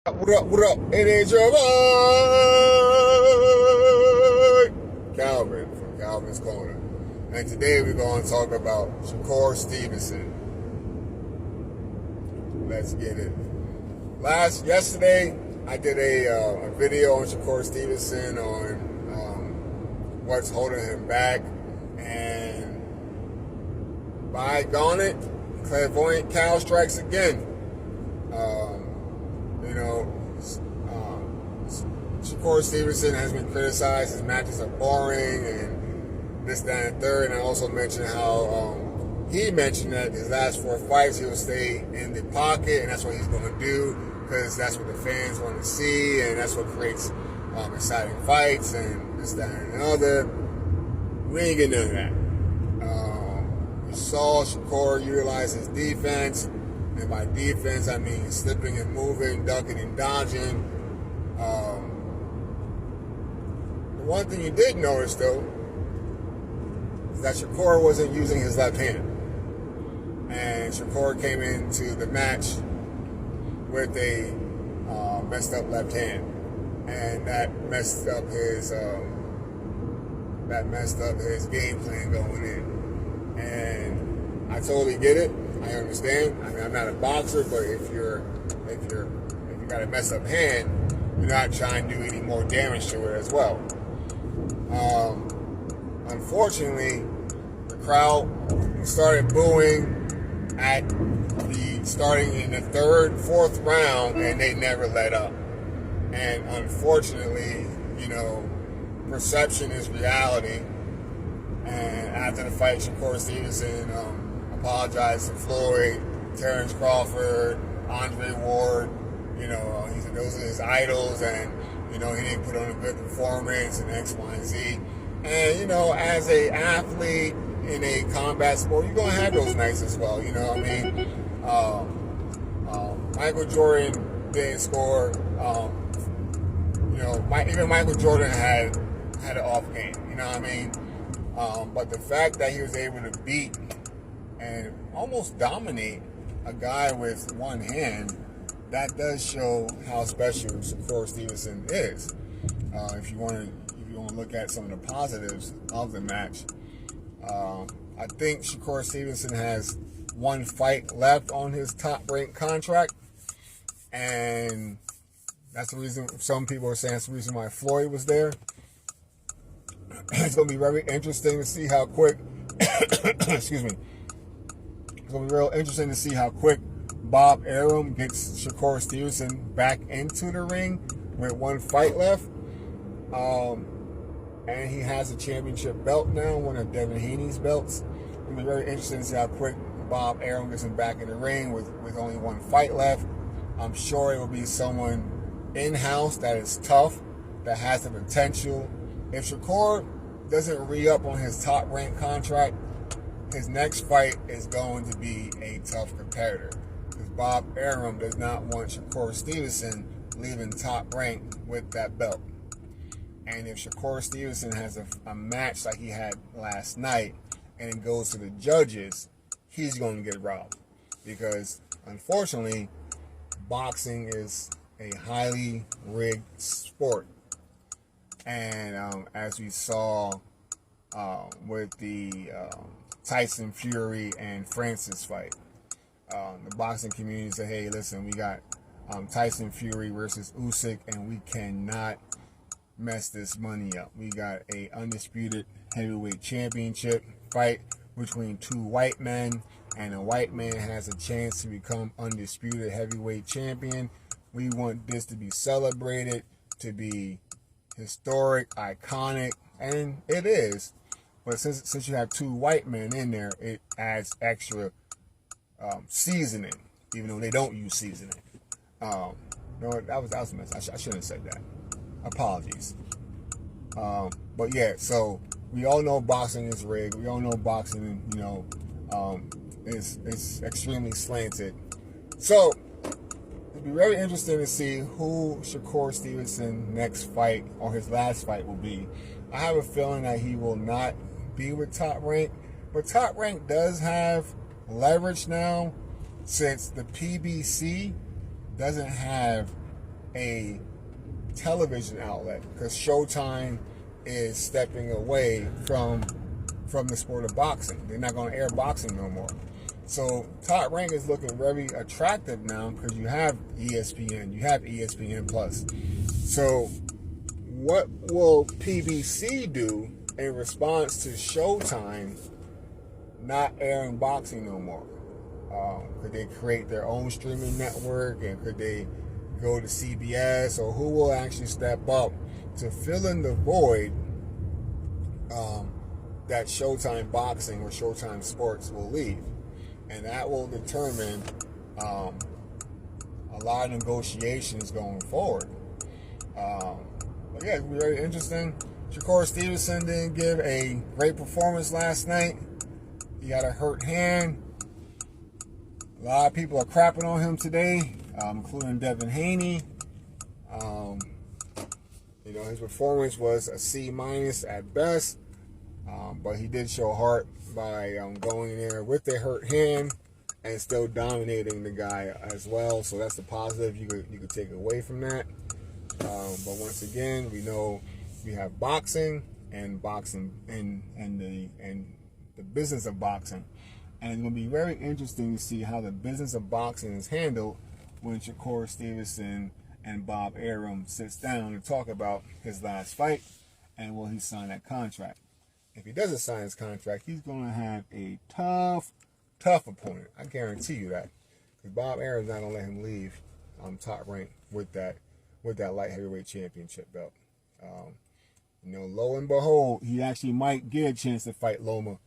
What up, what up? It is your boy, Calvin, from Calvin's Corner. And today we're going to talk about Shakur Stevenson. Let's get it. Yesterday, I did a video on Shakur Stevenson on what's holding him back. And by gone it, clairvoyant Cal strikes again. Shakur Stevenson has been criticized. His matches are boring and this, that, and third. And I also mentioned how he mentioned that his last 4 fights he will stay in the pocket, and that's what he's going to do because that's what the fans want to see, and that's what creates exciting fights and this, that, and the other. We ain't getting none of that. We saw Shakur utilize his defense, and by defense I mean slipping and moving, ducking and dodging. One thing you did notice, though, is that Shakur wasn't using his left hand. And Shakur came into the match with a messed up left hand. And that messed up his game plan going in. And I totally get it. I understand. I mean, I'm not a boxer, but if you got a messed up hand, you're not trying to do any more damage to it as well. Unfortunately, the crowd started booing starting in the third, fourth round, and they never let up. And unfortunately, perception is reality. And after the fight, Shakur Stevenson apologized to Floyd, Terrence Crawford, Andre Ward. He said those are his idols, and he didn't put on a good performance and X, Y, and Z. And as a athlete in a combat sport, you're gonna have those nights as well. Michael Jordan didn't score. Even Michael Jordan had an off game. But the fact that he was able to beat and almost dominate a guy with one hand, that does show how special Shakur Stevenson is. If you want to look at some of the positives of the match, I think Shakur Stevenson has 1 fight left on his top-ranked contract, and that's the reason some people are saying that's the reason why Floyd was there. It's going to be very interesting to see how quick. Excuse me. It's going to be real interesting to see how quick Bob Arum gets Shakur Stevenson back into the ring with 1 fight left. And he has a championship belt now, one of Devin Haney's belts. It'll be very interesting to see how quick Bob Arum gets him back in the ring with only 1 fight left. I'm sure it will be someone in-house that is tough, that has the potential. If Shakur doesn't re-up on his top-ranked contract, his next fight is going to be a tough competitor. Because Bob Arum does not want Shakur Stevenson leaving top rank with that belt. And if Shakur Stevenson has a match like he had last night and it goes to the judges, he's going to get robbed. Because, unfortunately, boxing is a highly rigged sport. And as we saw with the Tyson Fury and Francis fight, the boxing community said, hey, listen, we got Tyson Fury versus Usyk, and we cannot mess this money up. We got a undisputed heavyweight championship fight between 2 white men, and a white man has a chance to become undisputed heavyweight champion. We want this to be celebrated, to be historic, iconic, and it is. But since you have 2 white men in there, it adds extra seasoning, even though they don't use seasoning. That was a mess. I shouldn't have said that. Apologies. But yeah, so we all know boxing is rigged. We all know boxing, is extremely slanted. So it'll be very interesting to see who Shakur Stevenson's next fight or his last fight will be. I have a feeling that he will not be with Top Rank, but Top Rank does have leverage now since the PBC doesn't have a television outlet, because Showtime is stepping away from the sport of boxing. They're not going to air boxing no more. So Top Rank is looking very attractive now because you have ESPN, you have ESPN Plus. So what will PBC do in response to Showtime not airing boxing no more? Could they create their own streaming network, and could they go to CBS, or who will actually step up to fill in the void that Showtime Boxing or Showtime Sports will leave? And that will determine a lot of negotiations going forward. But yeah, it'll be very interesting. Shakur Stevenson didn't give a great performance last night. He had a hurt hand. A lot of people are crapping on him today, including Devin Haney. His performance was a C- at best, but he did show heart by going in there with a hurt hand and still dominating the guy as well. So that's the positive you could take away from that. But once again, we know we have boxing and the business of boxing. And it's going to be very interesting to see how the business of boxing is handled when Shakur Stevenson and Bob Arum sits down to talk about his last fight and will he sign that contract. If he doesn't sign his contract, he's going to have a tough opponent. I guarantee you that. Because Bob Arum's not going to let him leave Top Rank with that light heavyweight championship belt. Lo and behold, he actually might get a chance to fight Loma.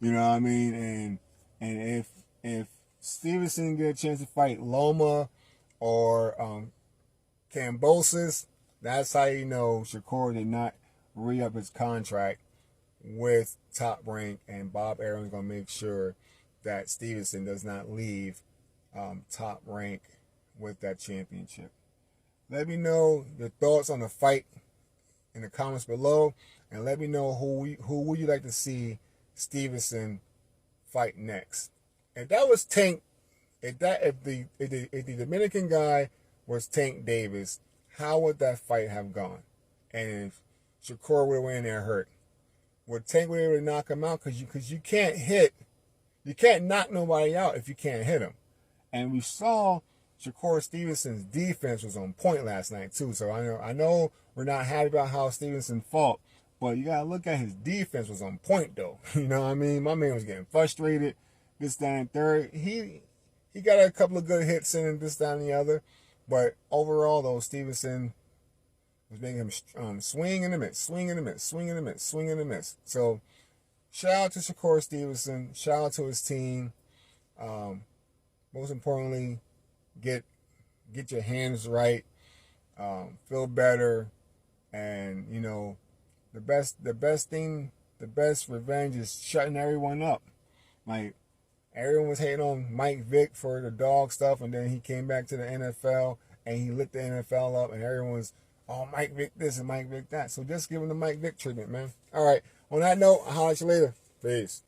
You know what I mean? And if Stevenson get a chance to fight Loma or Kambosos, that's how you know Shakur did not re-up his contract with Top Rank, and Bob Arum's going to make sure that Stevenson does not leave Top Rank with that championship. Let me know your thoughts on the fight in the comments below, and let me know who would you like to see Stevenson fight next. If that was Tank, if the Dominican guy was Tank Davis, how would that fight have gone? And if Shakur would have went in there hurt, would Tank be able to knock him out? Because you can't knock nobody out if you can't hit him. And we saw Shakur Stevenson's defense was on point last night too. So I know we're not happy about how Stevenson fought, but you gotta look at his defense was on point though. You know what I mean? My man was getting frustrated. This, that, and third. He got a couple of good hits in this, that, and the other. But overall though, Stevenson was making him swing and a miss, swing and a miss, swing and a miss, swing and a miss. So shout out to Shakur Stevenson. Shout out to his team. Most importantly, get your hands right, feel better, and the best revenge is shutting everyone up. Like, everyone was hating on Mike Vick for the dog stuff, and then he came back to the NFL and he lit the NFL up, and everyone was, oh, Mike Vick this and Mike Vick that. So just give him the Mike Vick treatment, man. All right. On that note, I'll holler at you later. Peace.